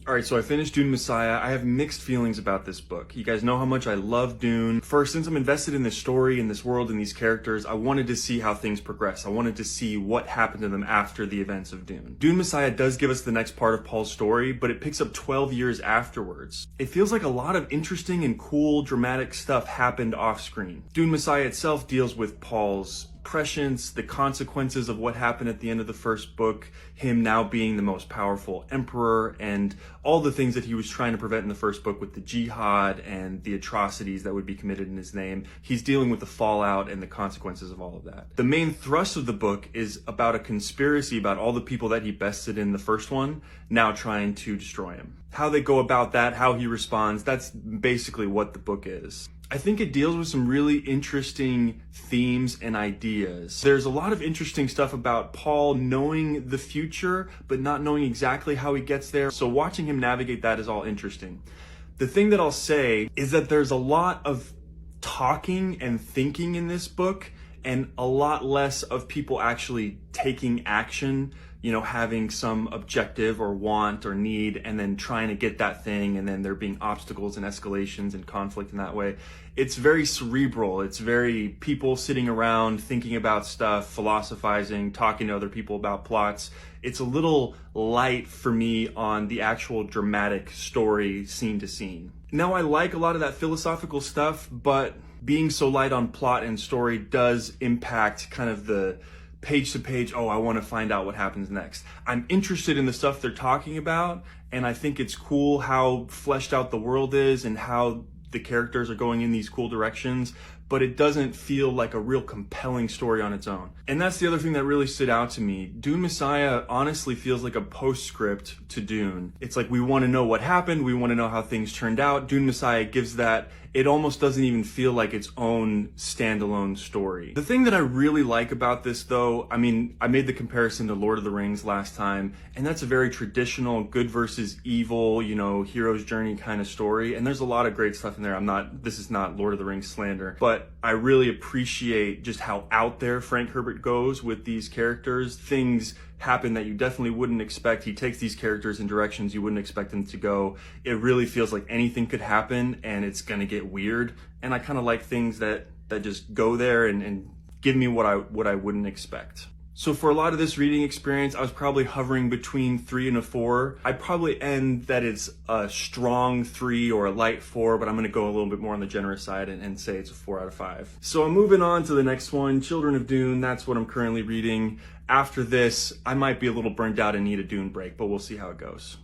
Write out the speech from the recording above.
Alright, so I finished Dune Messiah. I have mixed feelings about this book. You guys know how much I love Dune. First, since I'm invested in this story, in this world, in these characters, I wanted to see how things progress. I wanted to see what happened to them after the events of Dune. Dune Messiah does give us the next part of Paul's story, but it picks up 12 years afterwards. It feels like a lot of interesting and cool, dramatic stuff happened off screen. Dune Messiah itself deals with Paul's prescience, the consequences of what happened at the end of the first book, him now being the most powerful emperor, and all the things that he was trying to prevent in the first book with the jihad and the atrocities that would be committed in his name. He's dealing with the fallout and the consequences of all of that. The main thrust of the book is about a conspiracy about all the people that he bested in the first one, now trying to destroy him. How they go about that, how he responds, that's basically what the book is. I think it deals with some really interesting themes and ideas. There's a lot of interesting stuff about Paul knowing the future, but not knowing exactly how he gets there. So watching him navigate that is all interesting. The thing that I'll say is that there's a lot of talking and thinking in this book, and a lot less of people actually taking action, you know, having some objective or want or need and then trying to get that thing, and then there being obstacles and escalations and conflict in that way. It's very cerebral. It's very people sitting around thinking about stuff, philosophizing, talking to other people about plots. It's a little light for me on the actual dramatic story scene to scene. Now, I like a lot of that philosophical stuff, but being so light on plot and story does impact kind of the page to page, oh, I want to find out what happens next. I'm interested in the stuff they're talking about, and I think it's cool how fleshed out the world is and how the characters are going in these cool directions, but it doesn't feel like a real compelling story on its own. And that's the other thing that really stood out to me. Dune Messiah honestly feels like a postscript to Dune. It's like we want to know what happened, we want to know how things turned out. Dune Messiah gives that. It almost doesn't even feel like its own standalone story. The thing that I really like about this though, I mean, I made the comparison to Lord of the Rings last time, and that's a very traditional good versus evil, you know, hero's journey kind of story. And there's a lot of great stuff in there. This is not Lord of the Rings slander, but I really appreciate just how out there Frank Herbert goes with these characters. Things happen that you definitely wouldn't expect. He takes these characters in directions you wouldn't expect them to go. It really feels like anything could happen and it's gonna get weird. And I kind of like things that just go there and give me what I wouldn't expect. So for a lot of this reading experience, I was probably hovering between 3 and a 4. I'd probably end that it's a strong 3 or a light 4, but I'm gonna go a little bit more on the generous side and say it's a 4 out of 5. So I'm moving on to the next one, Children of Dune. That's what I'm currently reading. After this, I might be a little burnt out and need a Dune break, but we'll see how it goes.